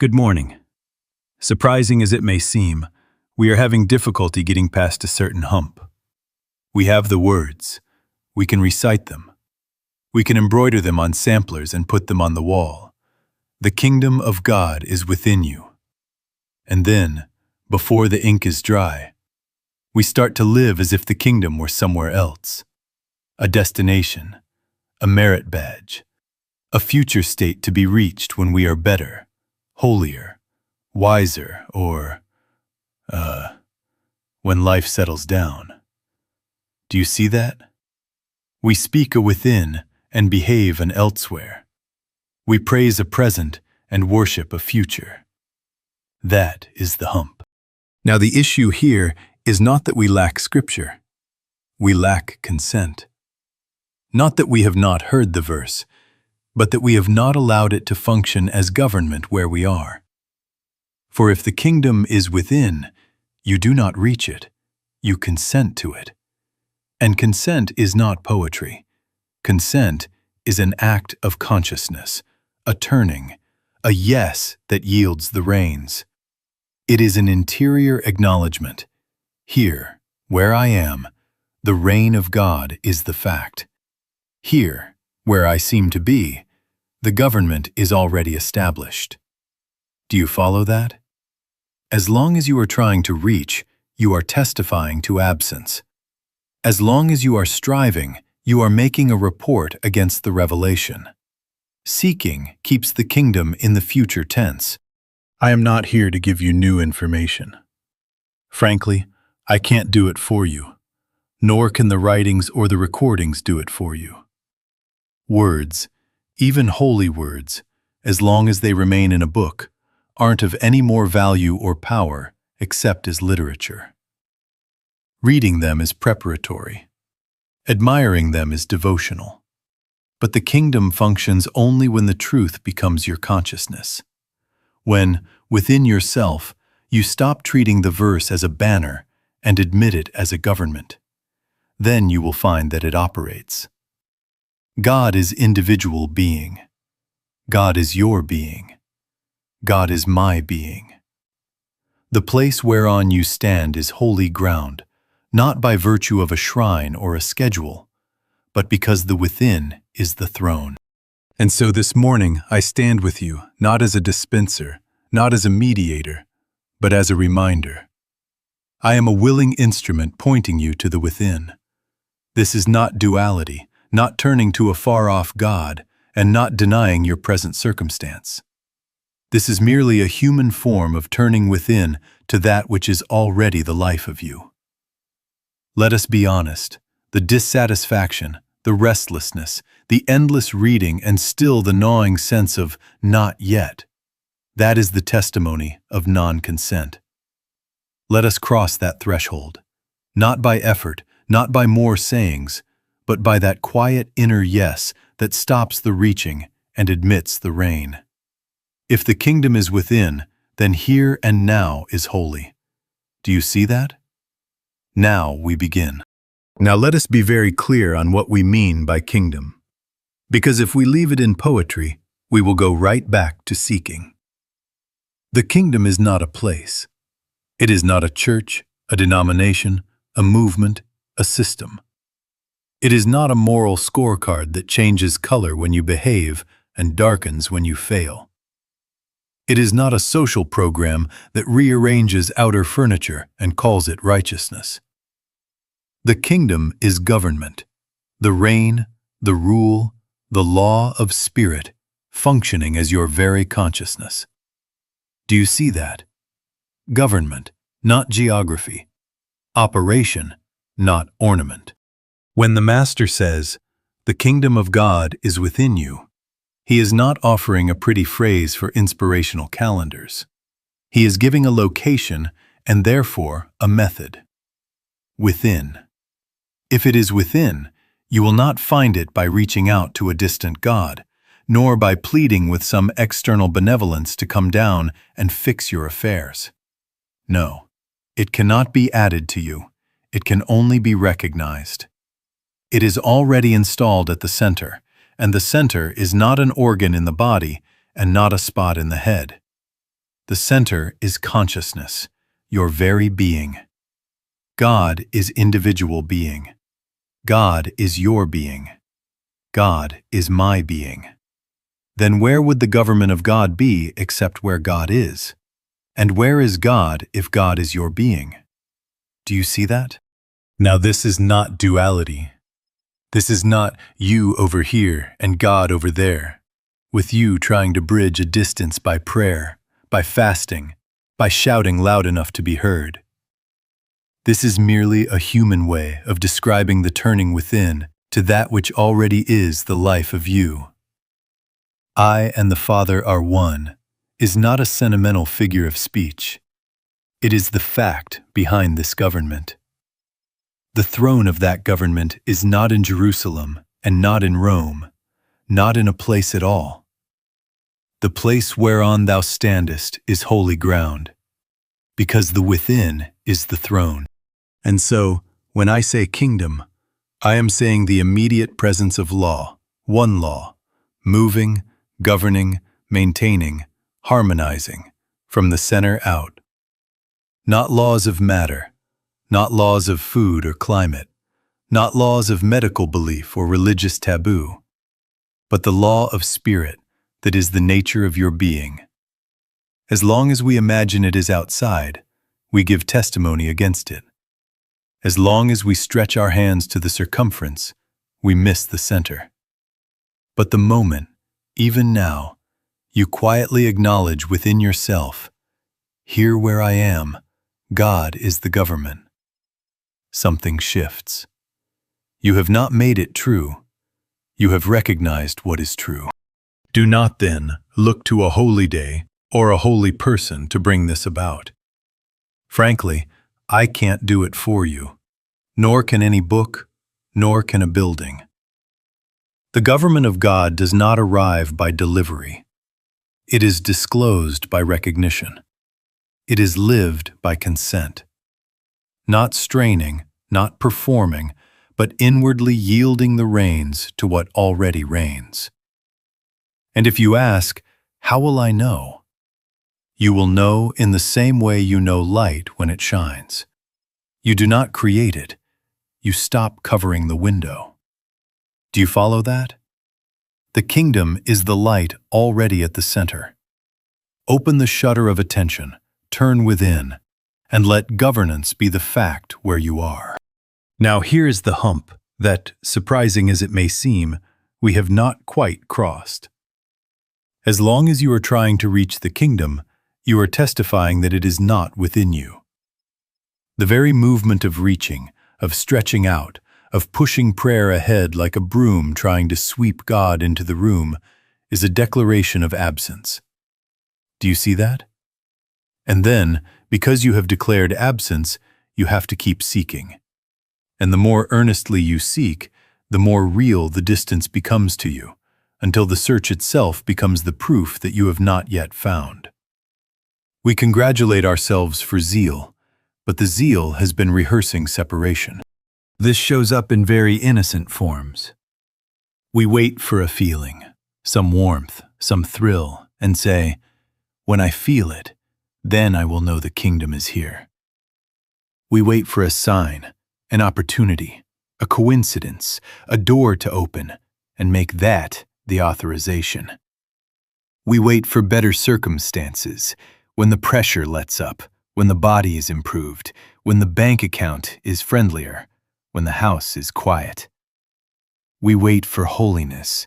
Good morning. Surprising as it may seem, we are having difficulty getting past a certain hump. We have the words. We can recite them. We can embroider them on samplers and put them on the wall. The kingdom of God is within you. And then, before the ink is dry, we start to live as if the kingdom were somewhere else. A destination, a merit badge, a future state to be reached when we are better, holier, wiser, or, when life settles down. Do you see that? We speak a within and behave an elsewhere. We praise a present and worship a future. That is the hump. Now the issue here is not that we lack scripture. We lack consent. Not that we have not heard the verse, but that we have not allowed it to function as government where we are. For if the kingdom is within, you do not reach it, you consent to it. And consent is not poetry. Consent is an act of consciousness, a turning, a yes that yields the reins. It is an interior acknowledgement. Here, where I am, the reign of God is the fact. Here, where I seem to be, the government is already established. Do you follow that? As long as you are trying to reach, you are testifying to absence. As long as you are striving, you are making a report against the revelation. Seeking keeps the kingdom in the future tense. I am not here to give you new information. Frankly, I can't do it for you, nor can the writings or the recordings do it for you. Words, even holy words, as long as they remain in a book, aren't of any more value or power except as literature. Reading them is preparatory. Admiring them is devotional. But the kingdom functions only when the truth becomes your consciousness. When, within yourself, you stop treating the verse as a banner and admit it as a government. Then you will find that it operates. God is individual being. God is your being. God is my being. The place whereon you stand is holy ground, not by virtue of a shrine or a schedule, but because the within is the throne. And so this morning I stand with you, not as a dispenser, not as a mediator, but as a reminder. I am a willing instrument pointing you to the within. This is not duality, not turning to a far-off God, and not denying your present circumstance. This is merely a human form of turning within to that which is already the life of you. Let us be honest. The dissatisfaction, the restlessness, the endless reading, and still the gnawing sense of not yet. That is the testimony of non-consent. Let us cross that threshold, not by effort, not by more sayings, but by that quiet inner yes that stops the reaching and admits the reign. If the kingdom is within, then here and now is holy. Do you see that? Now we begin. Now let us be very clear on what we mean by kingdom. Because if we leave it in poetry, we will go right back to seeking. The kingdom is not a place. It is not a church, a denomination, a movement, a system. It is not a moral scorecard that changes color when you behave and darkens when you fail. It is not a social program that rearranges outer furniture and calls it righteousness. The kingdom is government, the reign, the rule, the law of spirit, functioning as your very consciousness. Do you see that? Government, not geography. Operation, not ornament. When the Master says, "The kingdom of God is within you," he is not offering a pretty phrase for inspirational calendars. He is giving a location and therefore a method. Within. If it is within, you will not find it by reaching out to a distant God, nor by pleading with some external benevolence to come down and fix your affairs. No, it cannot be added to you. It can only be recognized. It is already installed at the center, and the center is not an organ in the body and not a spot in the head. The center is consciousness, your very being. God is individual being. God is your being. God is my being. Then where would the government of God be except where God is? And where is God if God is your being? Do you see that? Now this is not duality. This is not you over here and God over there, with you trying to bridge a distance by prayer, by fasting, by shouting loud enough to be heard. This is merely a human way of describing the turning within to that which already is the life of you. I and the Father are one is not a sentimental figure of speech. It is the fact behind this government. The throne of that government is not in Jerusalem and not in Rome, not in a place at all. The place whereon thou standest is holy ground, because the within is the throne. And so, when I say kingdom, I am saying the immediate presence of law, one law, moving, governing, maintaining, harmonizing, from the center out. Not laws of matter, not laws of food or climate, not laws of medical belief or religious taboo, but the law of spirit that is the nature of your being. As long as we imagine it is outside, we give testimony against it. As long as we stretch our hands to the circumference, we miss the center. But the moment, even now, you quietly acknowledge within yourself, here where I am, God is the government. Something shifts. You have not made it true. You have recognized what is true. Do not then look to a holy day or a holy person to bring this about. Frankly, I can't do it for you, nor can any book, nor can a building. The government of God does not arrive by delivery. It is disclosed by recognition. It is lived by consent. Not straining, not performing, but inwardly yielding the reins to what already reigns. And if you ask, how will I know? You will know in the same way you know light when it shines. You do not create it. You stop covering the window. Do you follow that? The kingdom is the light already at the center. Open the shutter of attention, turn within, and let governance be the fact where you are. Now here is the hump that, surprising as it may seem, we have not quite crossed. As long as you are trying to reach the kingdom, you are testifying that it is not within you. The very movement of reaching, of stretching out, of pushing prayer ahead like a broom trying to sweep God into the room, is a declaration of absence. Do you see that? And then, because you have declared absence, you have to keep seeking. And the more earnestly you seek, the more real the distance becomes to you, until the search itself becomes the proof that you have not yet found. We congratulate ourselves for zeal, but the zeal has been rehearsing separation. This shows up in very innocent forms. We wait for a feeling, some warmth, some thrill, and say, when I feel it, then I will know the kingdom is here. We wait for a sign, an opportunity, a coincidence, a door to open, and make that the authorization. We wait for better circumstances, when the pressure lets up, when the body is improved, when the bank account is friendlier, when the house is quiet. We wait for holiness.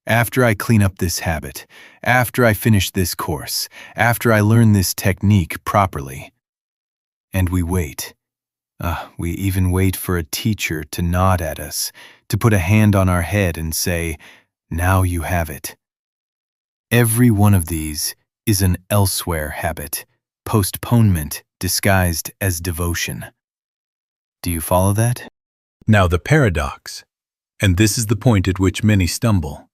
After I clean up this habit, after I finish this course, after I learn this technique properly. And we wait. We even wait for a teacher to nod at us, to put a hand on our head and say, now you have it. Every one of these is an elsewhere habit, postponement disguised as devotion. Do you follow that? Now the paradox, and this is the point at which many stumble,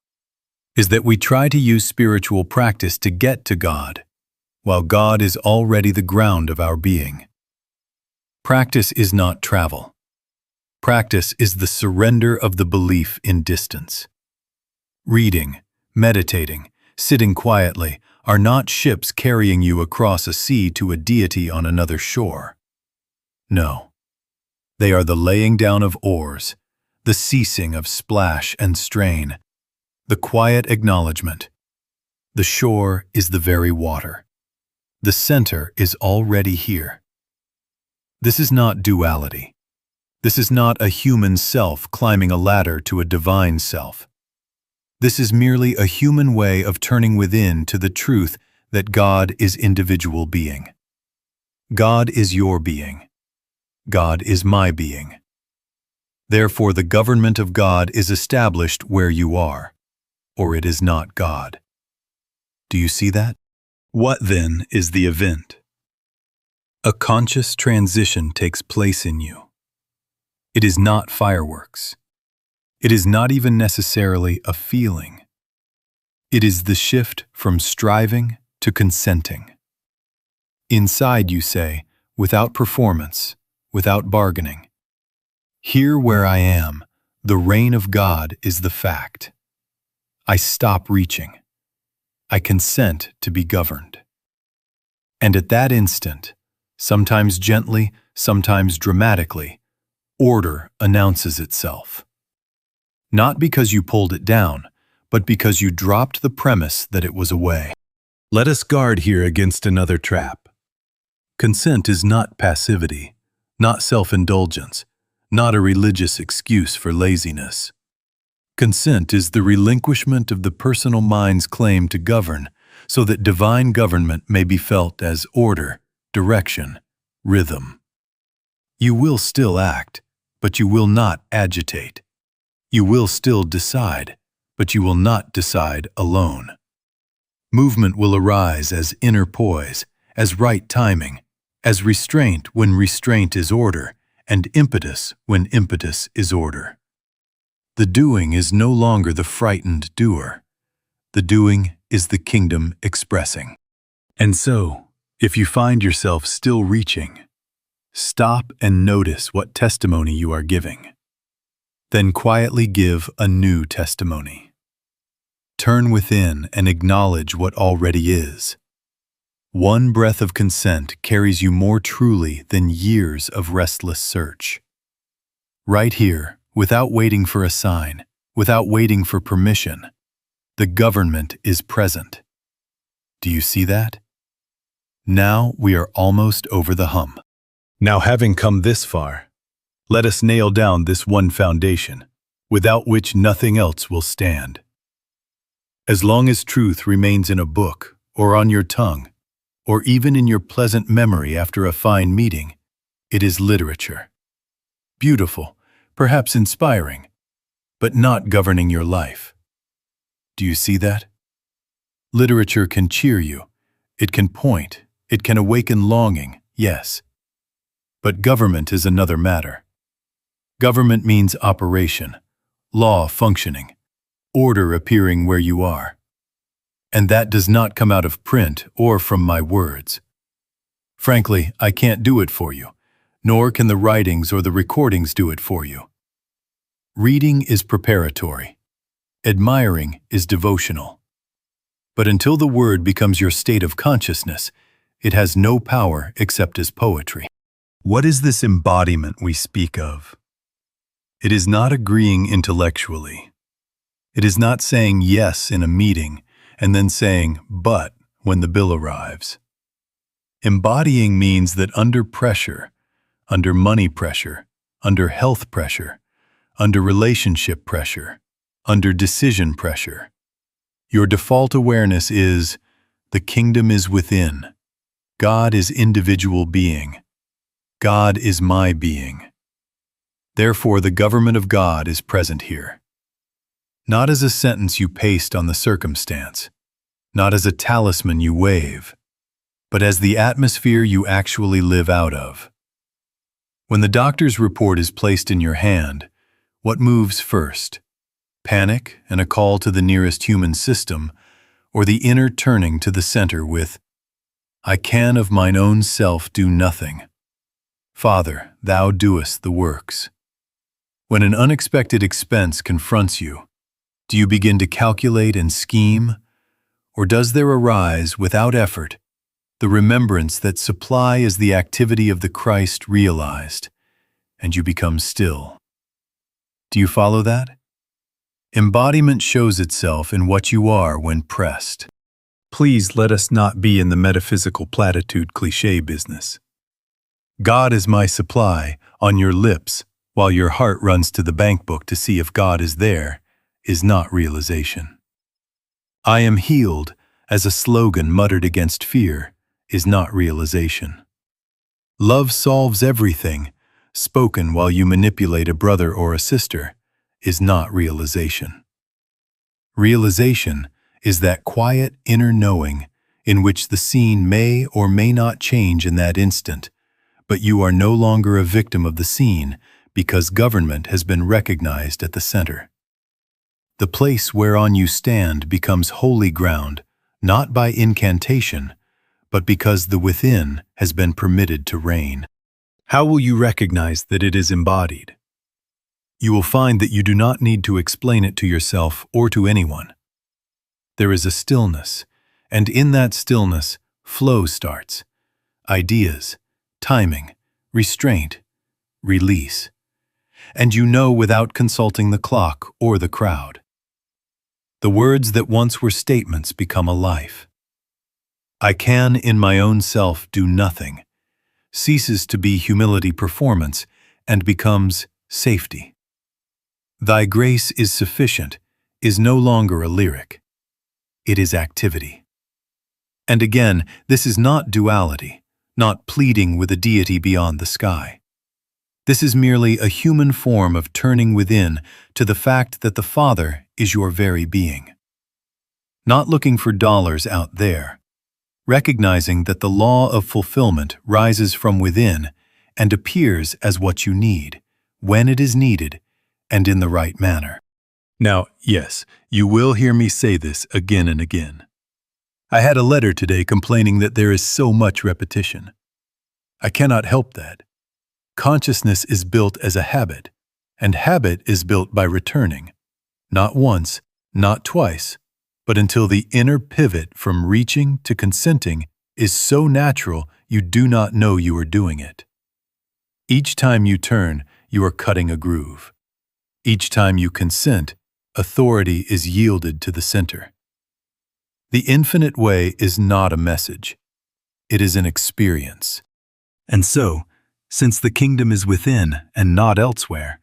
is that we try to use spiritual practice to get to God, while God is already the ground of our being. Practice is not travel. Practice is the surrender of the belief in distance. Reading, meditating, sitting quietly are not ships carrying you across a sea to a deity on another shore. No, they are the laying down of oars, the ceasing of splash and strain, the quiet acknowledgement. The shore is the very water. The center is already here. This is not duality. This is not a human self climbing a ladder to a divine self. This is merely a human way of turning within to the truth that God is individual being. God is your being. God is my being. Therefore, the government of God is established where you are, or it is not God. Do you see that? What then is the event? A conscious transition takes place in you. It is not fireworks. It is not even necessarily a feeling. It is the shift from striving to consenting. Inside you say, without performance, without bargaining, here where I am, the reign of God is the fact. I stop reaching. I consent to be governed. And at that instant, sometimes gently, sometimes dramatically, order announces itself. Not because you pulled it down, but because you dropped the premise that it was away. Let us guard here against another trap. Consent is not passivity, not self-indulgence, not a religious excuse for laziness. Consent is the relinquishment of the personal mind's claim to govern, so that divine government may be felt as order, direction, rhythm. You will still act, but you will not agitate. You will still decide, but you will not decide alone. Movement will arise as inner poise, as right timing, as restraint when restraint is order, and impetus when impetus is order. The doing is no longer the frightened doer. The doing is the kingdom expressing. And so, if you find yourself still reaching, stop and notice what testimony you are giving. Then quietly give a new testimony. Turn within and acknowledge what already is. One breath of consent carries you more truly than years of restless search. Right here, without waiting for a sign, without waiting for permission, the government is present. Do you see that? Now we are almost over the hump. Now, having come this far, let us nail down this one foundation, without which nothing else will stand. As long as truth remains in a book, or on your tongue, or even in your pleasant memory after a fine meeting, it is literature. Beautiful, perhaps inspiring, but not governing your life. Do you see that? Literature can cheer you, it can point, it can awaken longing, yes. But government is another matter. Government means operation, law functioning, order appearing where you are. And that does not come out of print or from my words. Frankly, I can't do it for you, nor can the writings or the recordings do it for you. Reading is preparatory. Admiring is devotional. But until the word becomes your state of consciousness, it has no power except as poetry. What is this embodiment we speak of? It is not agreeing intellectually. It is not saying yes in a meeting and then saying but when the bill arrives. Embodying means that under pressure, under money pressure, under health pressure, under relationship pressure, under decision pressure, your default awareness is, the kingdom is within. God is individual being. God is my being. Therefore, the government of God is present here. Not as a sentence you paste on the circumstance, not as a talisman you wave, but as the atmosphere you actually live out of. When the doctor's report is placed in your hand, what moves first? Panic and a call to the nearest human system, or the inner turning to the center with, I can of mine own self do nothing. Father, thou doest the works. When an unexpected expense confronts you, do you begin to calculate and scheme, Or does there arise, without effort, the remembrance that supply is the activity of the Christ realized, and you become still? Do you follow that? Embodiment shows itself in what you are when pressed. Please let us not be in the metaphysical platitude cliché business. God is my supply on your lips while your heart runs to the bank book to see if God is there is not realization. I am healed as a slogan muttered against fear is not realization. Love solves everything spoken while you manipulate a brother or a sister is not realization. Realization is that quiet inner knowing in which the scene may or may not change in that instant, but you are no longer a victim of the scene because government has been recognized at the center. The place whereon you stand becomes holy ground, not by incantation, but because the within has been permitted to reign. How will you recognize that it is embodied? You will find that you do not need to explain it to yourself or to anyone. There is a stillness, and in that stillness, flow starts. Ideas, timing, restraint, release. And you know without consulting the clock or the crowd. The words that once were statements become a life. I can in my own self do nothing, ceases to be humility performance and becomes safety. Thy grace is sufficient is no longer a lyric. It is activity. And again, this is not duality, not pleading with a deity beyond the sky. This is merely a human form of turning within to the fact that the Father is your very being. Not looking for dollars out there, recognizing that the law of fulfillment rises from within and appears as what you need, when it is needed, and in the right manner. Now, yes, you will hear me say this again and again. I had a letter today complaining that there is so much repetition. I cannot help that. Consciousness is built as a habit, and habit is built by returning, not once, not twice, but until the inner pivot from reaching to consenting is so natural you do not know you are doing it. Each time you turn, you are cutting a groove. Each time you consent, authority is yielded to the center. The infinite way is not a message. It is an experience. And so, since the kingdom is within and not elsewhere,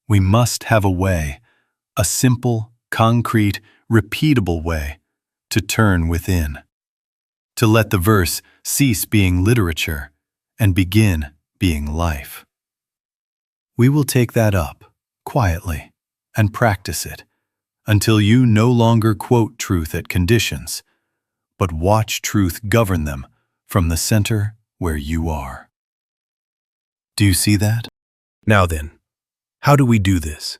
we must have a way, a simple, concrete, repeatable way to turn within, to let the verse cease being literature and begin being life. We will take that up, quietly, and practice it, until you no longer quote truth at conditions, but watch truth govern them from the center where you are. Do you see that? Now then, how do we do this?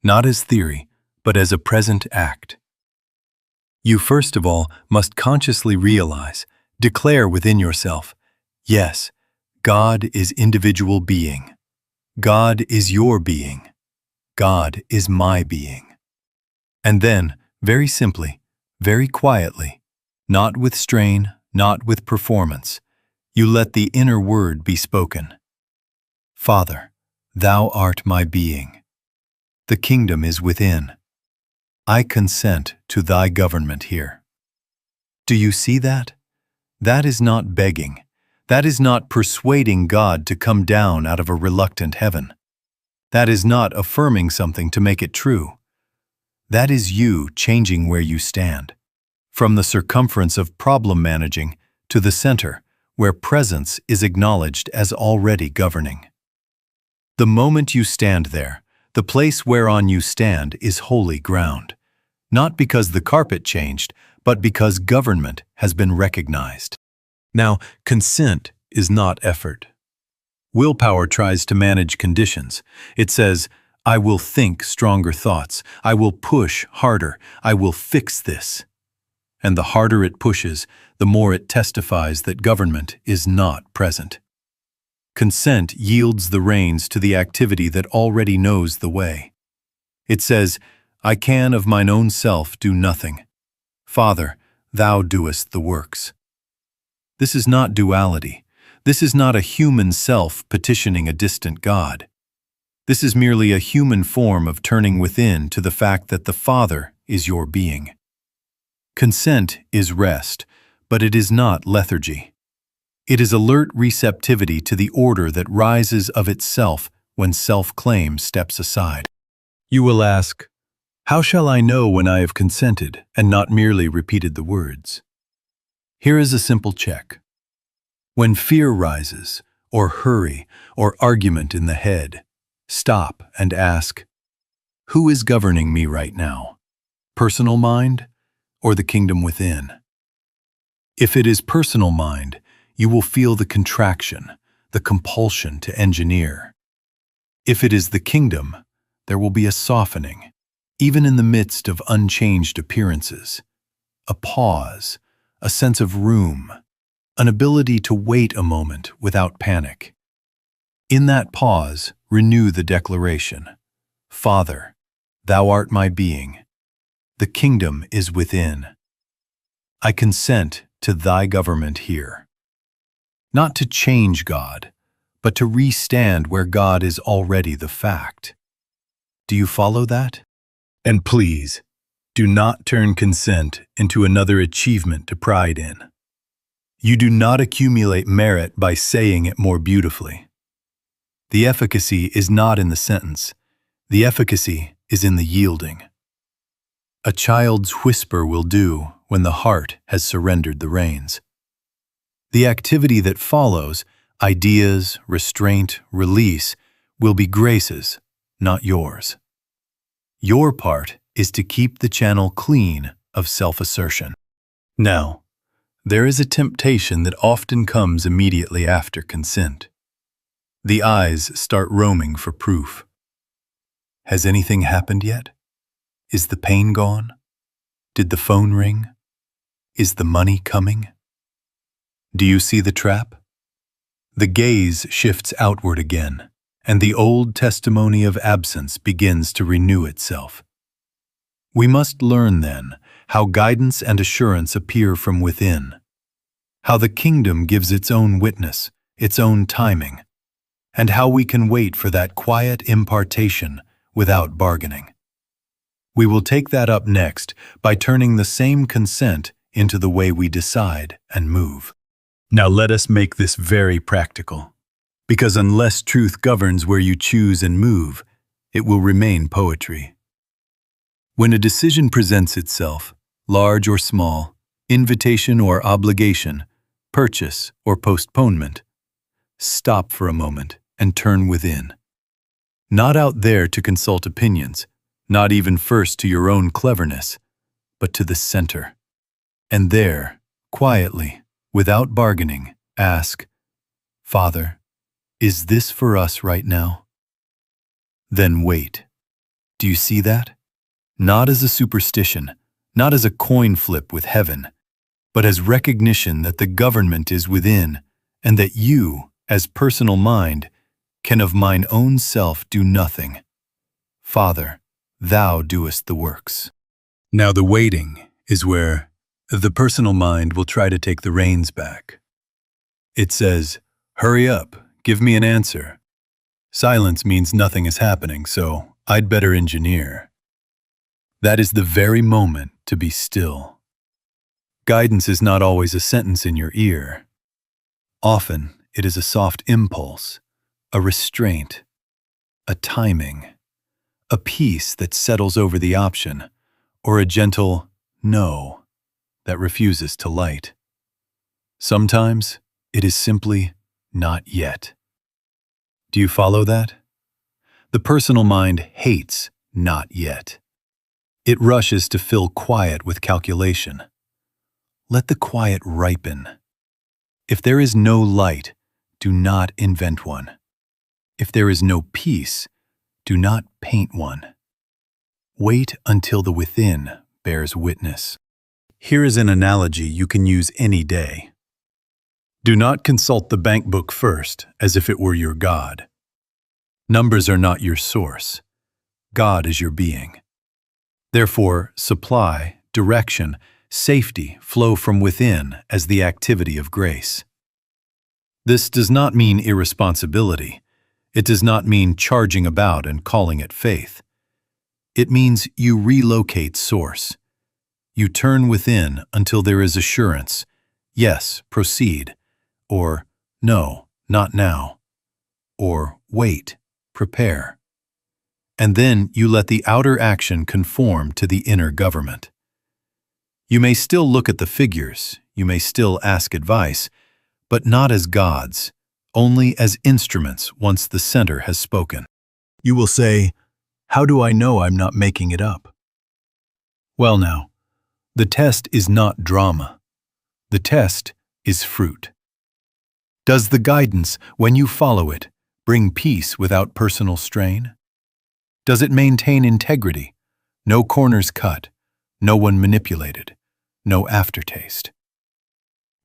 Not as theory, but as a present act. You first of all must consciously realize, declare within yourself, yes, God is individual being. God is your being. God is my being. And then, very simply, very quietly, not with strain, not with performance, you let the inner word be spoken. Father, thou art my being. The kingdom is within. I consent to thy government here. Do you see that? That is not begging. That is not persuading God to come down out of a reluctant heaven. That is not affirming something to make it true. That is you changing where you stand, from the circumference of problem managing to the center, where presence is acknowledged as already governing. The moment you stand there, the place whereon you stand is holy ground, not because the carpet changed, but because government has been recognized. Now, consent is not effort. Willpower tries to manage conditions. It says, I will think stronger thoughts. I will push harder. I will fix this. And the harder it pushes, the more it testifies that government is not present. Consent yields the reins to the activity that already knows the way. It says, I can of mine own self do nothing. Father, thou doest the works. This is not duality. This is not a human self petitioning a distant God. This is merely a human form of turning within to the fact that the Father is your being. Consent is rest, but it is not lethargy. It is alert receptivity to the order that rises of itself when self-claim steps aside. You will ask, how shall I know when I have consented and not merely repeated the words? Here is a simple check. When fear rises, or hurry, or argument in the head, stop and ask, who is governing me right now? Personal mind or the kingdom within? If it is personal mind, you will feel the contraction, the compulsion to engineer. If it is the kingdom, there will be a softening, even in the midst of unchanged appearances, a pause, a sense of room, an ability to wait a moment without panic. In that pause, renew the declaration, Father, thou art my being. The kingdom is within. I consent to thy government here. Not to change God, but to re-stand where God is already the fact. Do you follow that? And please, do not turn consent into another achievement to pride in. You do not accumulate merit by saying it more beautifully. The efficacy is not in the sentence. The efficacy is in the yielding. A child's whisper will do when the heart has surrendered the reins. The activity that follows, ideas, restraint, release, will be Grace's, not yours. Your part is to keep the channel clean of self-assertion. Now, there is a temptation that often comes immediately after consent. The eyes start roaming for proof. Has anything happened yet? Is the pain gone? Did the phone ring? Is the money coming? Do you see the trap? The gaze shifts outward again, and the old testimony of absence begins to renew itself. We must learn, then, how guidance and assurance appear from within, how the kingdom gives its own witness, its own timing, and how we can wait for that quiet impartation without bargaining. We will take that up next by turning the same consent into the way we decide and move. Now let us make this very practical, because unless truth governs where you choose and move, it will remain poetry. When a decision presents itself, large or small, invitation or obligation, purchase or postponement, stop for a moment and turn within. Not out there to consult opinions, not even first to your own cleverness, but to the center. And there, quietly, without bargaining, ask, Father, is this for us right now? Then wait. Do you see that? Not as a superstition, not as a coin flip with heaven, but as recognition that the government is within, and that you, as personal mind, can of mine own self do nothing. Father, thou doest the works. Now the waiting is where the personal mind will try to take the reins back. It says, hurry up, give me an answer. Silence means nothing is happening, so I'd better engineer. That is the very moment to be still. Guidance is not always a sentence in your ear. Often it is a soft impulse, a restraint, a timing, a peace that settles over the option, or a gentle no that refuses to light. Sometimes it is simply not yet. Do you follow that? The personal mind hates not yet. It rushes to fill quiet with calculation. Let the quiet ripen. If there is no light, do not invent one. If there is no peace, do not paint one. Wait until the within bears witness. Here is an analogy you can use any day. Do not consult the bank book first as if it were your God. Numbers are not your source. God is your being. Therefore, supply, direction, safety flow from within as the activity of grace. This does not mean irresponsibility. It does not mean charging about and calling it faith. It means you relocate source. You turn within until there is assurance, yes, proceed, or no, not now, or wait, prepare. And then you let the outer action conform to the inner government. You may still look at the figures, you may still ask advice, but not as gods, only as instruments once the center has spoken. You will say, "How do I know I'm not making it up?" Well now, the test is not drama. The test is fruit. Does the guidance, when you follow it, bring peace without personal strain? Does it maintain integrity? No corners cut, no one manipulated, no aftertaste.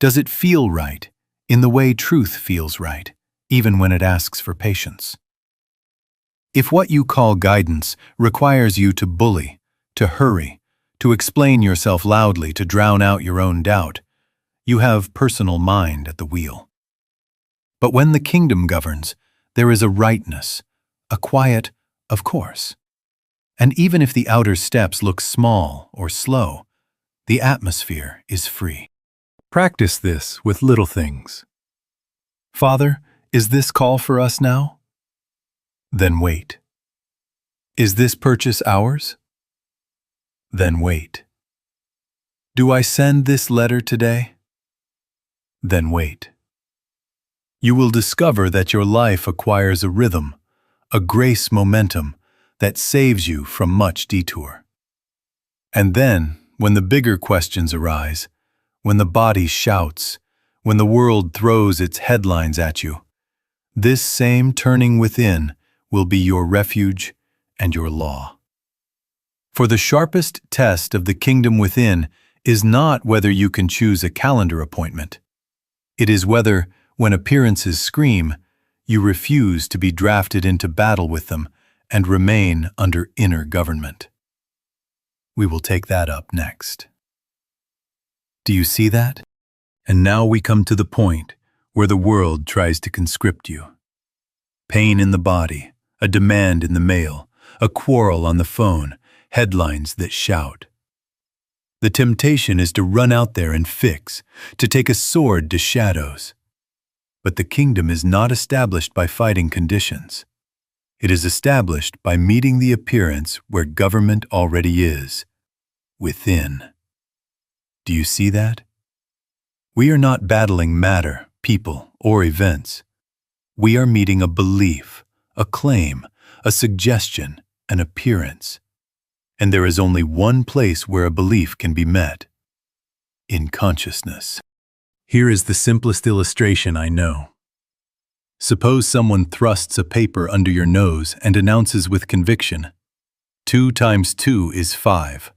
Does it feel right, in the way truth feels right, even when it asks for patience? If what you call guidance requires you to bully, to hurry, to explain yourself loudly to drown out your own doubt, you have personal mind at the wheel. But when the kingdom governs, there is a rightness, a quiet, of course. And even if the outer steps look small or slow, the atmosphere is free. Practice this with little things. Father, is this call for us now? Then wait. Is this purchase ours? Then wait. Do I send this letter today? Then wait. You will discover that your life acquires a rhythm, a grace momentum that saves you from much detour. And then, when the bigger questions arise, when the body shouts, when the world throws its headlines at you, this same turning within will be your refuge and your law. For the sharpest test of the kingdom within is not whether you can choose a calendar appointment. It is whether, when appearances scream, you refuse to be drafted into battle with them and remain under inner government. We will take that up next. Do you see that? And now we come to the point where the world tries to conscript you. Pain in the body, a demand in the mail, a quarrel on the phone, headlines that shout. The temptation is to run out there and fix, to take a sword to shadows. But the kingdom is not established by fighting conditions. It is established by meeting the appearance where government already is, within. Do you see that? We are not battling matter, people, or events. We are meeting a belief, a claim, a suggestion, an appearance. And there is only one place where a belief can be met: in consciousness. Here is the simplest illustration I know. Suppose someone thrusts a paper under your nose and announces with conviction, 2 times 2 is 5.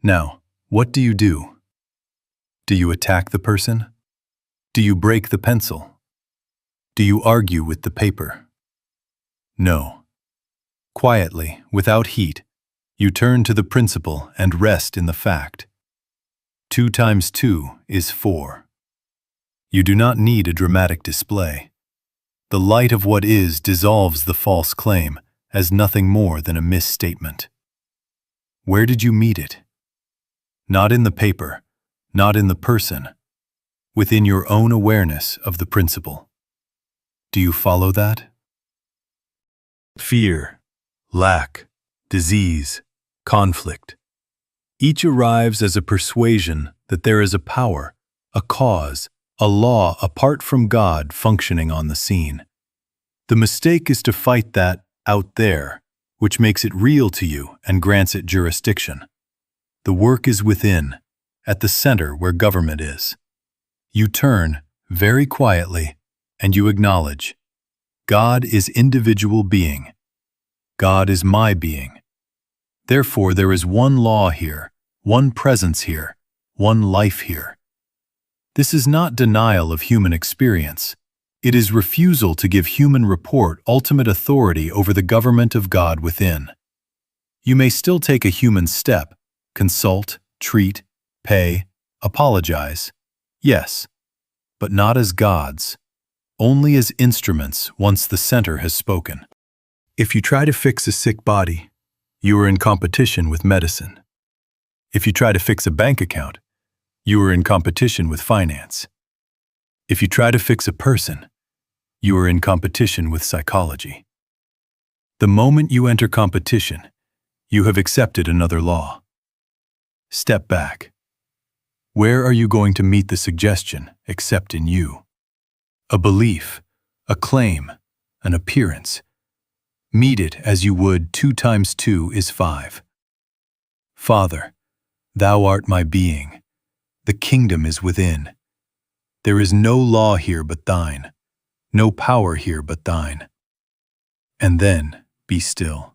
Now, what do you do? Do you attack the person? Do you break the pencil? Do you argue with the paper? No. Quietly, without heat, you turn to the principle and rest in the fact. 2 times 2 is 4. You do not need a dramatic display. The light of what is dissolves the false claim as nothing more than a misstatement. Where did you meet it? Not in the paper, not in the person, within your own awareness of the principle. Do you follow that? Fear, lack, disease, conflict. Each arrives as a persuasion that there is a power, a cause, a law apart from God functioning on the scene. The mistake is to fight that out there, which makes it real to you and grants it jurisdiction. The work is within, at the center where government is. You turn, very quietly, and you acknowledge, God is individual being. God is my being. Therefore, there is one law here, one presence here, one life here. This is not denial of human experience. It is refusal to give human report ultimate authority over the government of God within. You may still take a human step, consult, treat, pay, apologize. Yes, but not as gods, only as instruments once the center has spoken. If you try to fix a sick body, you are in competition with medicine. If you try to fix a bank account, you are in competition with finance. If you try to fix a person, you are in competition with psychology. The moment you enter competition, you have accepted another law. Step back. Where are you going to meet the suggestion except in you? A belief, a claim, an appearance. Meet it as you would 2 times 2 is 5. Father, thou art my being. The kingdom is within. There is no law here but thine, no power here but thine. And then be still.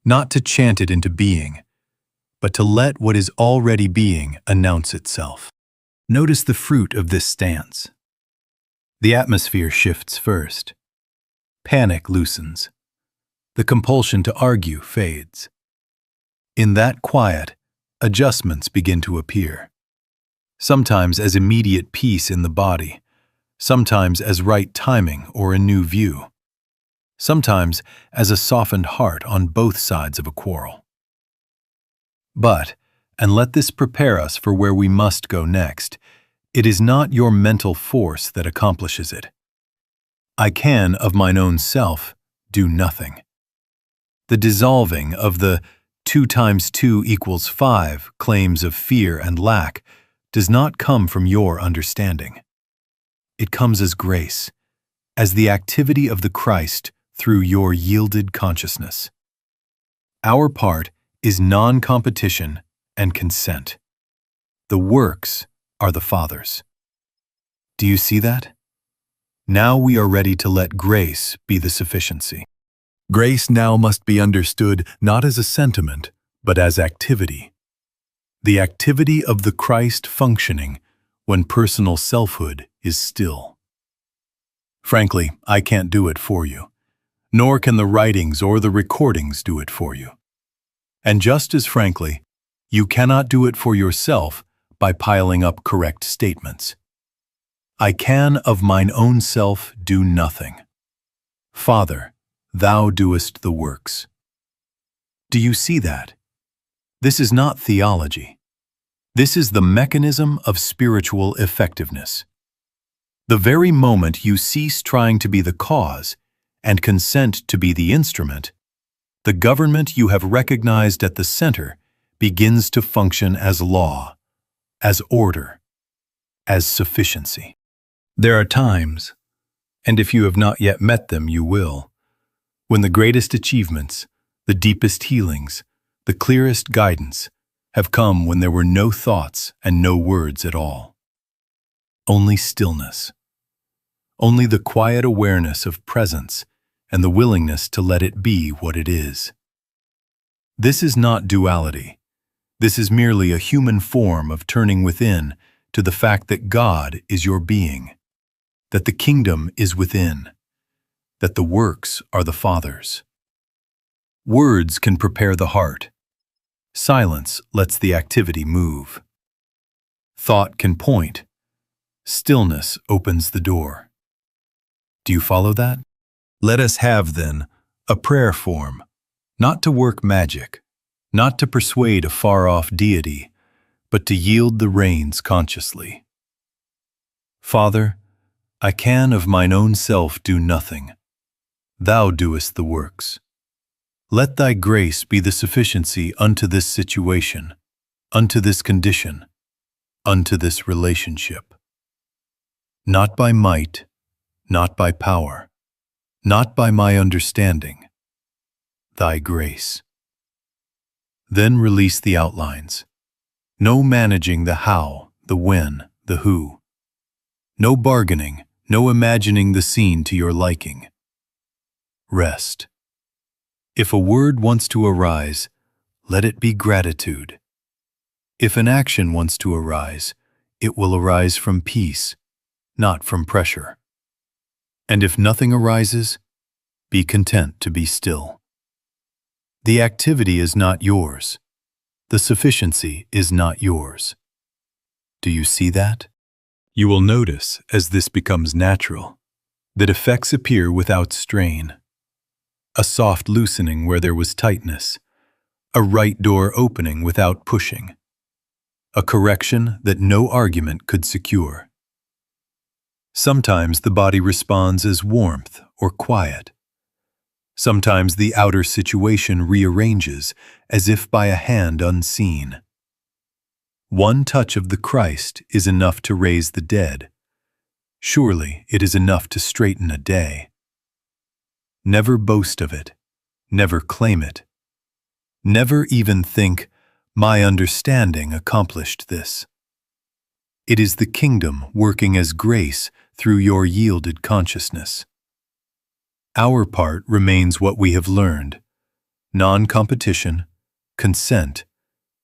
Not to chant it into being, but to let what is already being announce itself. Notice the fruit of this stance. The atmosphere shifts first. Panic loosens. The compulsion to argue fades. In that quiet, adjustments begin to appear. Sometimes as immediate peace in the body, sometimes as right timing or a new view, sometimes as a softened heart on both sides of a quarrel. But, and let this prepare us for where we must go next, it is not your mental force that accomplishes it. I can, of mine own self, do nothing. The dissolving of the 2 times 2 equals 5 claims of fear and lack does not come from your understanding. It comes as grace, as the activity of the Christ through your yielded consciousness. Our part is non-competition and consent. The works are the Father's. Do you see that? Now we are ready to let grace be the sufficiency. Grace now must be understood not as a sentiment, but as activity. The activity of the Christ functioning when personal selfhood is still. Frankly, I can't do it for you, nor can the writings or the recordings do it for you. And just as frankly, you cannot do it for yourself by piling up correct statements. I can of mine own self do nothing. Father, thou doest the works. Do you see that? This is not theology. This is the mechanism of spiritual effectiveness. The very moment you cease trying to be the cause and consent to be the instrument, the government you have recognized at the center begins to function as law, as order, as sufficiency. There are times, and if you have not yet met them, you will, when the greatest achievements, the deepest healings, the clearest guidance have come when there were no thoughts and no words at all. Only stillness. Only the quiet awareness of presence and the willingness to let it be what it is. This is not duality. This is merely a human form of turning within to the fact that God is your being, that the kingdom is within, that the works are the Father's. Words can prepare the heart. Silence lets the activity move. Thought can point. Stillness opens the door. Do you follow that? Let us have, then, a prayer form, not to work magic, not to persuade a far-off deity, but to yield the reins consciously. Father, I can of mine own self do nothing. Thou doest the works. Let thy grace be the sufficiency unto this situation, unto this condition, unto this relationship. Not by might, not by power, not by my understanding, thy grace. Then release the outlines. No managing the how, the when, the who. No bargaining, no imagining the scene to your liking. Rest. If a word wants to arise, let it be gratitude. If an action wants to arise, it will arise from peace, not from pressure. And if nothing arises, be content to be still. The activity is not yours. the sufficiency is not yours. Do you see that? You will notice, as this becomes natural, that effects appear without strain. A soft loosening where there was tightness, a right door opening without pushing, a correction that no argument could secure. Sometimes the body responds as warmth or quiet. Sometimes the outer situation rearranges as if by a hand unseen. One touch of the Christ is enough to raise the dead. Surely it is enough to straighten a day. Never boast of it. Never claim it. Never even think, "My understanding accomplished this." It is the kingdom working as grace through your yielded consciousness. Our part remains what we have learned: non-competition, consent,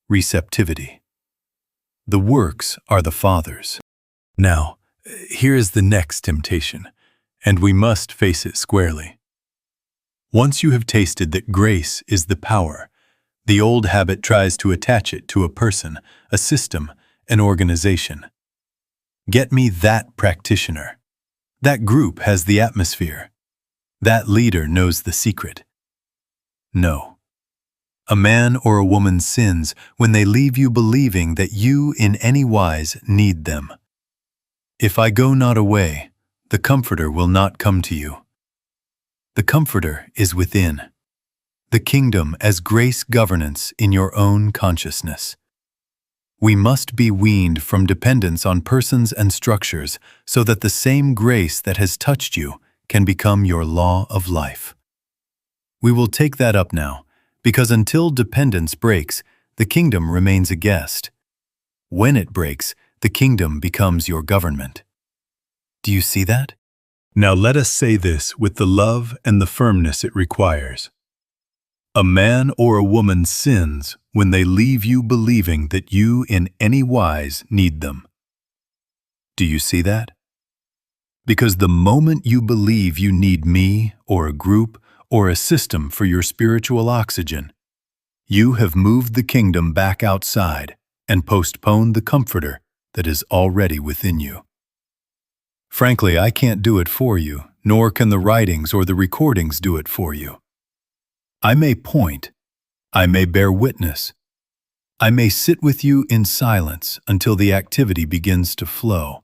receptivity. The works are the Father's. Now, here is the next temptation, and we must face it squarely. Once you have tasted that grace is the power, the old habit tries to attach it to a person, a system, an organization. Get me that practitioner. That group has the atmosphere. That leader knows the secret. No. A man or a woman sins when they leave you believing that you in any wise need them. If I go not away, the Comforter will not come to you. The Comforter is within. The kingdom as grace governance in your own consciousness. We must be weaned from dependence on persons and structures so that the same grace that has touched you can become your law of life. We will take that up now, because until dependence breaks, the kingdom remains a guest. When it breaks, the kingdom becomes your government. Do you see that? Now let us say this with the love and the firmness it requires. A man or a woman sins when they leave you believing that you in any wise need them. Do you see that? Because the moment you believe you need me or a group or a system for your spiritual oxygen, you have moved the kingdom back outside and postponed the Comforter that is already within you. Frankly, I can't do it for you, nor can the writings or the recordings do it for you. I may point, I may bear witness, I may sit with you in silence until the activity begins to flow.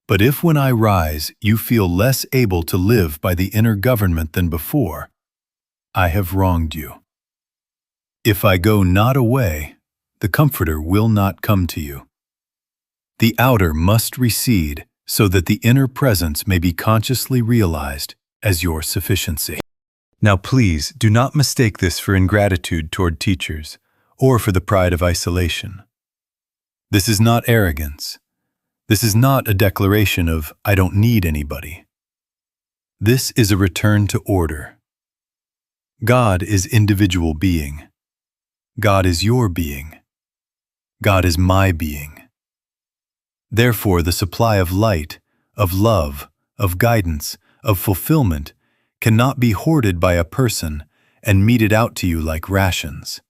But if when I rise you feel less able to live by the inner government than before, I have wronged you. If I go not away, the Comforter will not come to you. The outer must recede so that the inner presence may be consciously realized as your sufficiency. Now please do not mistake this for ingratitude toward teachers or for the pride of isolation. This is not arrogance. This is not a declaration of, "I don't need anybody." This is a return to order. God is individual being. God is your being. God is my being. Therefore, the supply of light, of love, of guidance, of fulfillment cannot be hoarded by a person and meted out to you like rations.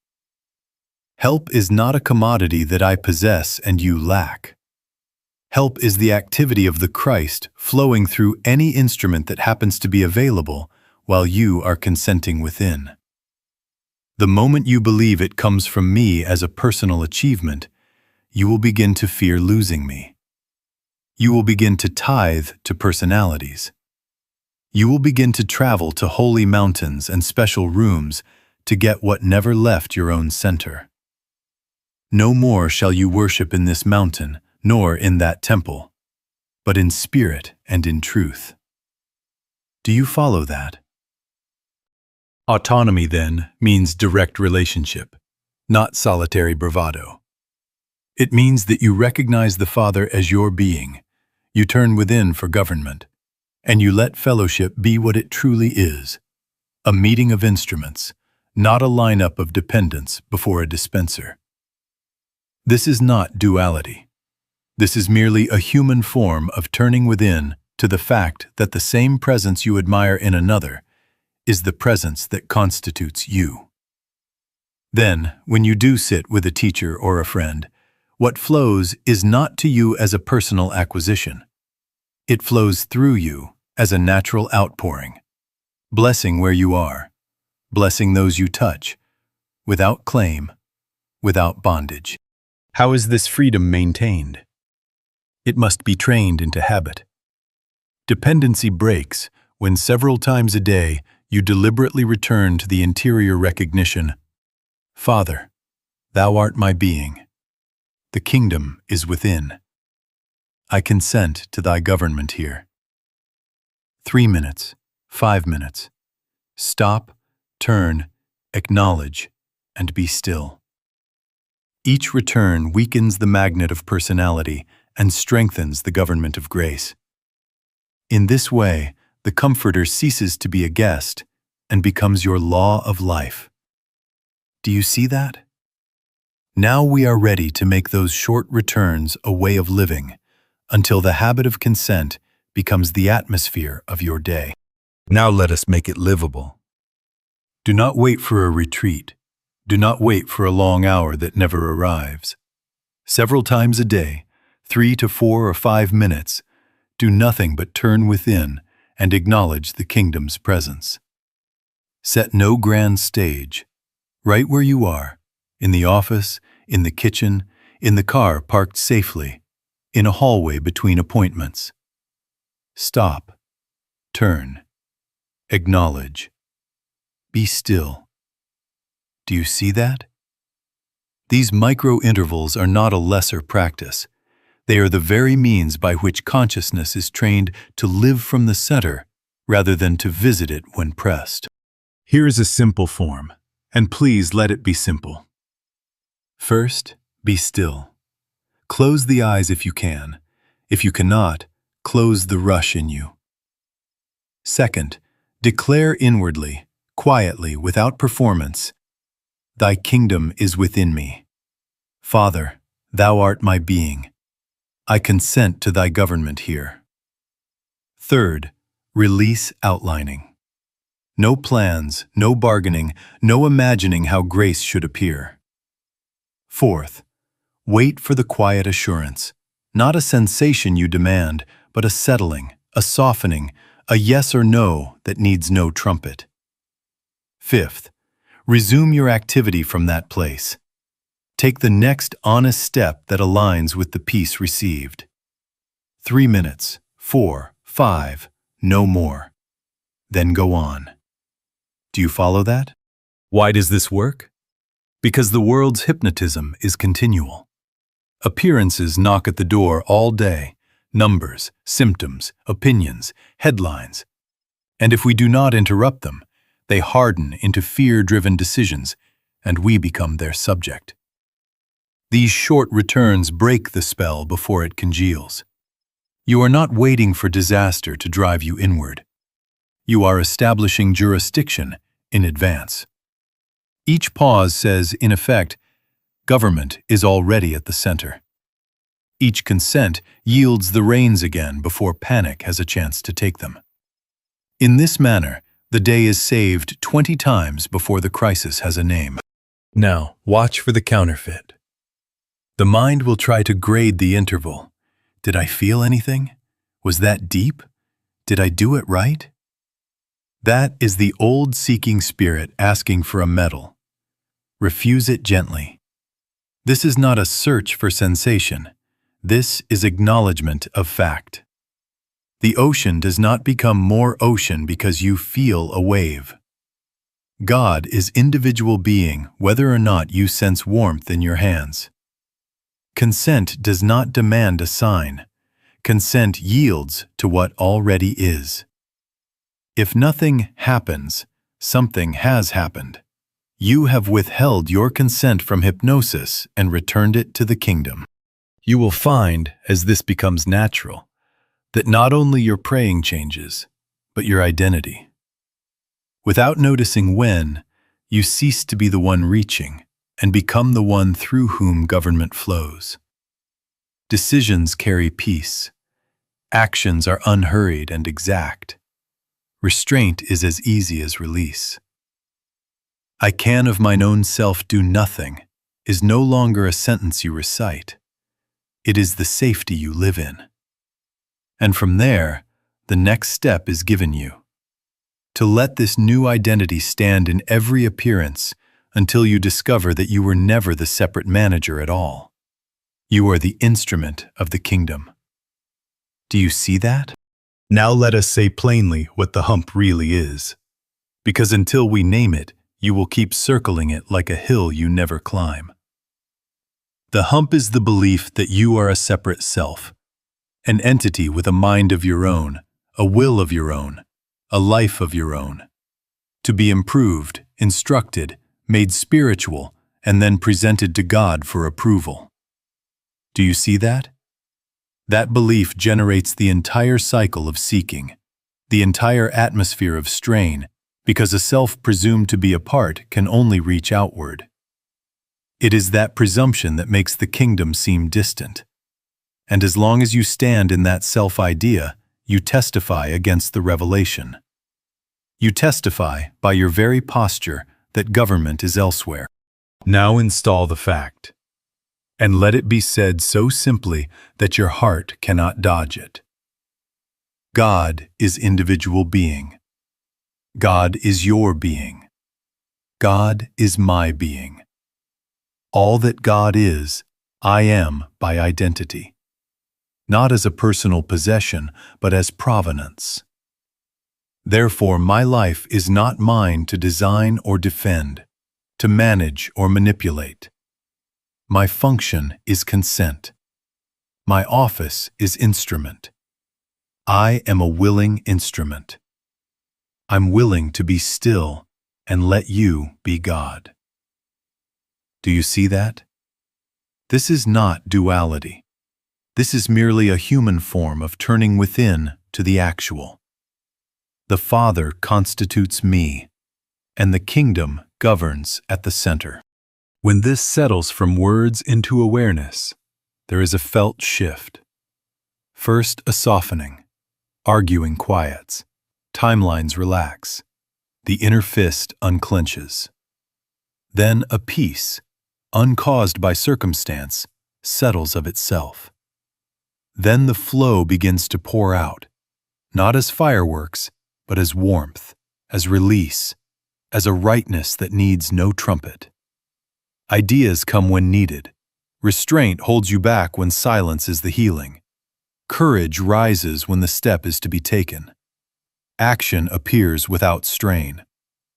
Help is not a commodity that I possess and you lack. Help is the activity of the Christ flowing through any instrument that happens to be available while you are consenting within. The moment you believe it comes from me as a personal achievement, you will begin to fear losing me. You will begin to tithe to personalities. You will begin to travel to holy mountains and special rooms to get what never left your own center. No more shall you worship in this mountain, nor in that temple, but in spirit and in truth. Do you follow that? Autonomy, then, means direct relationship, not solitary bravado. It means that you recognize the Father as your being, you turn within for government, and you let fellowship be what it truly is, a meeting of instruments, not a lineup of dependents before a dispenser. This is not duality. This is merely a human form of turning within to the fact that the same presence you admire in another is the presence that constitutes you. Then, when you do sit with a teacher or a friend, what flows is not to you as a personal acquisition. It flows through you as a natural outpouring, blessing where you are, blessing those you touch, without claim, without bondage. How is this freedom maintained? It must be trained into habit. Dependency breaks when several times a day you deliberately return to the interior recognition, Father, Thou art my being. The kingdom is within. I consent to Thy government here. 3 minutes, 5 minutes. Stop, turn, acknowledge, and be still. Each return weakens the magnet of personality and strengthens the government of grace. In this way, the Comforter ceases to be a guest and becomes your law of life. Do you see that? Now we are ready to make those short returns a way of living until the habit of consent becomes the atmosphere of your day. Now let us make it livable. Do not wait for a retreat. Do not wait for a long hour that never arrives. Several times a day, 3 to 4 or 5 minutes, do nothing but turn within and acknowledge the kingdom's presence. Set no grand stage. Right where you are, in the office, in the kitchen, in the car parked safely, in a hallway between appointments. Stop, turn, acknowledge, be still. Do you see that? These micro-intervals are not a lesser practice. They are the very means by which consciousness is trained to live from the center rather than to visit it when pressed. Here is a simple form, and please let it be simple. First, be still. Close the eyes if you can. If you cannot, close the rush in you. Second, declare inwardly, quietly, without performance, Thy kingdom is within me. Father, Thou art my being. I consent to Thy government here. Third, release outlining. No plans, no bargaining, no imagining how grace should appear. Fourth, wait for the quiet assurance, not a sensation you demand, but a settling, a softening, a yes or no that needs no trumpet. Fifth, resume your activity from that place. Take the next honest step that aligns with the peace received. 3 minutes, 4, 5, no more. Then go on. Do you follow that? Why does this work? Because the world's hypnotism is continual. Appearances knock at the door all day, numbers, symptoms, opinions, headlines. And if we do not interrupt them, they harden into fear-driven decisions, and we become their subject. These short returns break the spell before it congeals. You are not waiting for disaster to drive you inward. You are establishing jurisdiction in advance. Each pause says, in effect, government is already at the center. Each consent yields the reins again before panic has a chance to take them. In this manner, the day is saved 20 times before the crisis has a name. Now, watch for the counterfeit. The mind will try to grade the interval. Did I feel anything? Was that deep? Did I do it right? That is the old seeking spirit asking for a medal. Refuse it gently. This is not a search for sensation. This is acknowledgement of fact. The ocean does not become more ocean because you feel a wave. God is individual being whether or not you sense warmth in your hands. Consent does not demand a sign. Consent yields to what already is. If nothing happens, something has happened. You have withheld your consent from hypnosis and returned it to the kingdom. You will find, as this becomes natural, that not only your praying changes, but your identity. Without noticing when, you cease to be the one reaching and become the one through whom government flows. Decisions carry peace. Actions are unhurried and exact. Restraint is as easy as release. I can of mine own self do nothing is no longer a sentence you recite. It is the safety you live in. And from there, the next step is given you. To let this new identity stand in every appearance until you discover that you were never the separate manager at all. You are the instrument of the kingdom. Do you see that? Now let us say plainly what the hump really is. Because until we name it, you will keep circling it like a hill you never climb. The hump is the belief that you are a separate self, an entity with a mind of your own, a will of your own, a life of your own, to be improved, instructed, made spiritual, and then presented to God for approval. Do you see that? That belief generates the entire cycle of seeking, the entire atmosphere of strain, because a self presumed to be apart can only reach outward. It is that presumption that makes the kingdom seem distant. And as long as you stand in that self-idea, you testify against the revelation. You testify, by your very posture, that government is elsewhere. Now install the fact, and let it be said so simply that your heart cannot dodge it. God is individual being. God is your being. God is my being. All that God is, I am by identity. Not as a personal possession, but as provenance. Therefore, my life is not mine to design or defend, to manage or manipulate. My function is consent. My office is instrument. I am a willing instrument. I'm willing to be still and let you be God. Do you see that? This is not duality. This is merely a human form of turning within to the actual. The Father constitutes me, and the kingdom governs at the center. When this settles from words into awareness, there is a felt shift. First, a softening. Arguing quiets. Timelines relax. The inner fist unclenches. Then a peace, uncaused by circumstance, settles of itself. Then the flow begins to pour out, not as fireworks, but as warmth, as release, as a rightness that needs no trumpet. Ideas come when needed. Restraint holds you back when silence is the healing. Courage rises when the step is to be taken. Action appears without strain.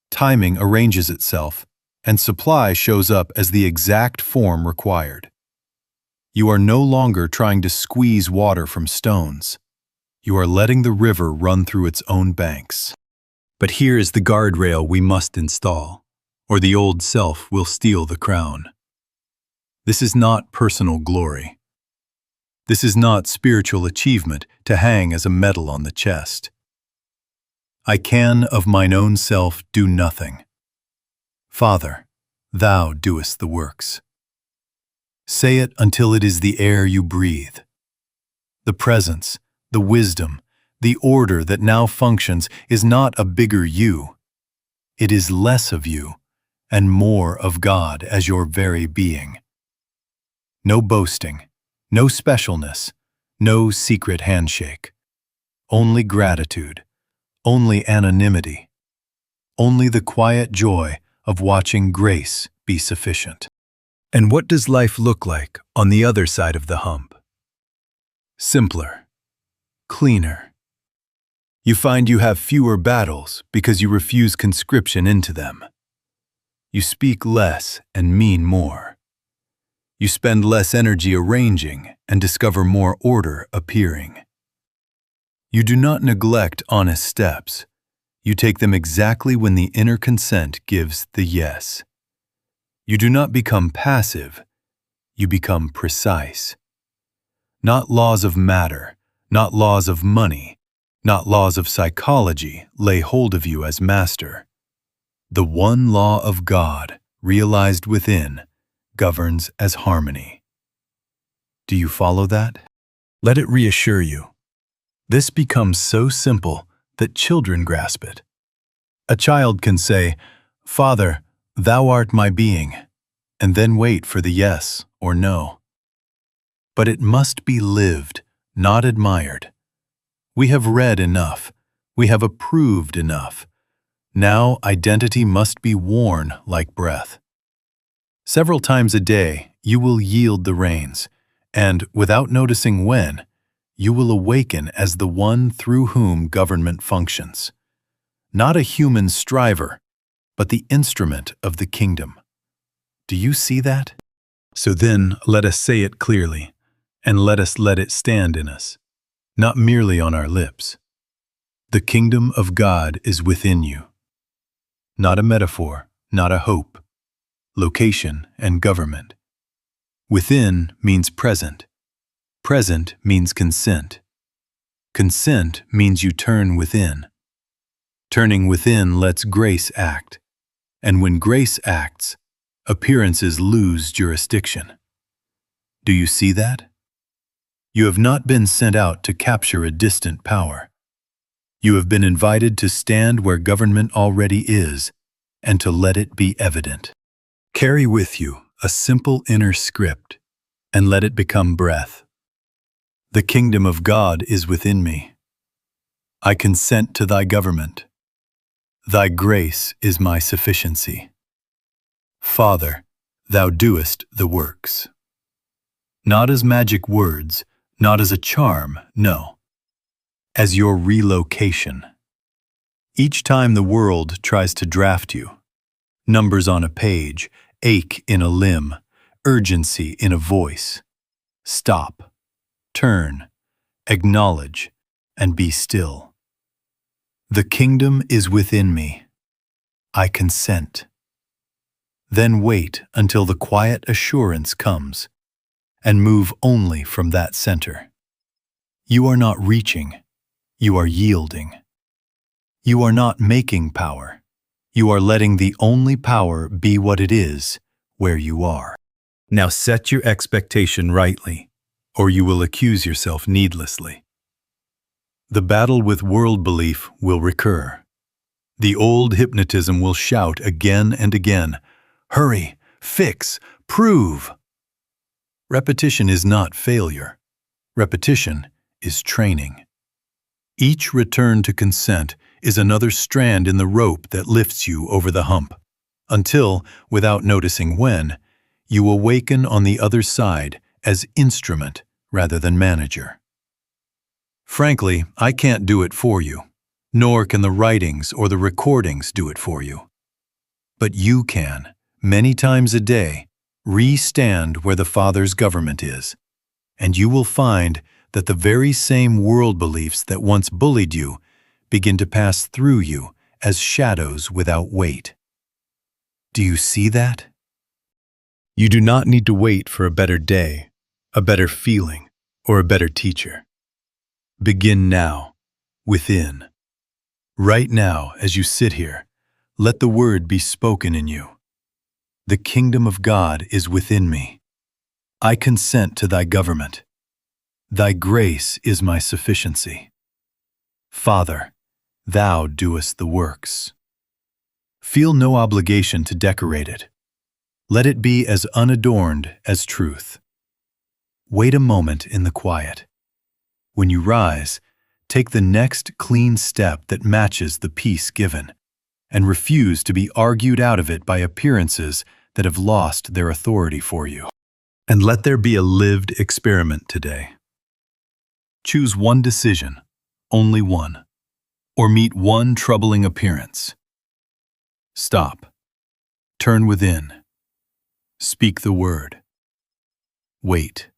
Timing arranges itself, and supply shows up as the exact form required. You are no longer trying to squeeze water from stones. You are letting the river run through its own banks. But here is the guardrail we must install, or the old self will steal the crown. This is not personal glory. This is not spiritual achievement to hang as a medal on the chest. I can of mine own self do nothing. Father, thou doest the works. Say it until it is the air you breathe. The presence, the wisdom, the order that now functions is not a bigger you. It is less of you and more of God as your very being. No boasting, no specialness, no secret handshake. Only gratitude, only anonymity, only the quiet joy of watching grace be sufficient. And what does life look like on the other side of the hump? Simpler, cleaner. You find you have fewer battles because you refuse conscription into them. You speak less and mean more. You spend less energy arranging and discover more order appearing. You do not neglect honest steps. You take them exactly when the inner consent gives the yes. You do not become passive, you become precise. Not laws of matter, not laws of money, not laws of psychology lay hold of you as master. The one law of God, realized within, governs as harmony. Do you follow that? Let it reassure you. This becomes so simple that children grasp it. A child can say, "Father, Thou art my being, and then wait for the yes or no. But it must be lived, not admired. We have read enough. We have approved enough. Now identity must be worn like breath. Several times a day, you will yield the reins, and, without noticing when, you will awaken as the one through whom government functions. Not a human striver, but the instrument of the kingdom. Do you see that? So then, let us say it clearly, and let us let it stand in us, not merely on our lips. The kingdom of God is within you. Not a metaphor, not a hope. Location and government. Within means present. Present means consent. Consent means you turn within. Turning within lets grace act. And when grace acts, appearances lose jurisdiction. Do you see that? You have not been sent out to capture a distant power. You have been invited to stand where government already is and to let it be evident. Carry with you a simple inner script and let it become breath. The kingdom of God is within me. I consent to thy government. Thy grace is my sufficiency. Father, thou doest the works. Not as magic words, not as a charm, no. As your relocation. Each time the world tries to draft you, numbers on a page, ache in a limb, urgency in a voice. Stop, turn, acknowledge, and be still. The kingdom is within me. I consent. Then wait until the quiet assurance comes, and move only from that center. You are not reaching, you are yielding. You are not making power. You are letting the only power be what it is, where you are. Now set your expectation rightly, or you will accuse yourself needlessly. The battle with world belief will recur. The old hypnotism will shout again and again, hurry, fix, prove. Repetition is not failure. Repetition is training. Each return to consent is another strand in the rope that lifts you over the hump, until, without noticing when, you awaken on the other side as instrument rather than manager. Frankly, I can't do it for you, nor can the writings or the recordings do it for you. But you can, many times a day, re-stand where the Father's government is, and you will find that the very same world beliefs that once bullied you begin to pass through you as shadows without weight. Do you see that? You do not need to wait for a better day, a better feeling, or a better teacher. Begin now, within. Right now, as you sit here, let the word be spoken in you. The kingdom of God is within me. I consent to thy government. Thy grace is my sufficiency. Father, thou doest the works. Feel no obligation to decorate it. Let it be as unadorned as truth. Wait a moment in the quiet. When you rise, take the next clean step that matches the peace given, and refuse to be argued out of it by appearances that have lost their authority for you. And let there be a lived experiment today. Choose one decision, only one, or meet one troubling appearance. Stop. Turn within. Speak the word. Wait.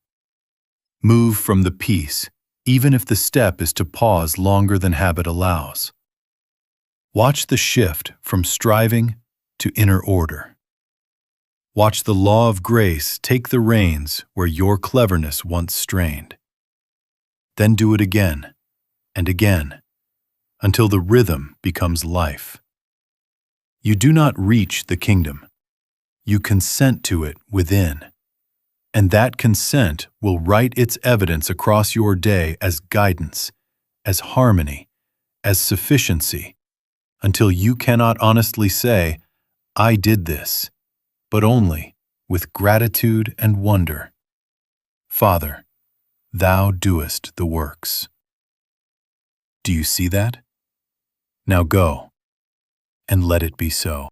Move from the peace, even if the step is to pause longer than habit allows. Watch the shift from striving to inner order. Watch the law of grace take the reins where your cleverness once strained. Then do it again and again until the rhythm becomes life. You do not reach the kingdom. You consent to it within. And that consent will write its evidence across your day as guidance, as harmony, as sufficiency, until you cannot honestly say, I did this, but only with gratitude and wonder. Father, thou doest the works. Do you see that? Now go, and let it be so.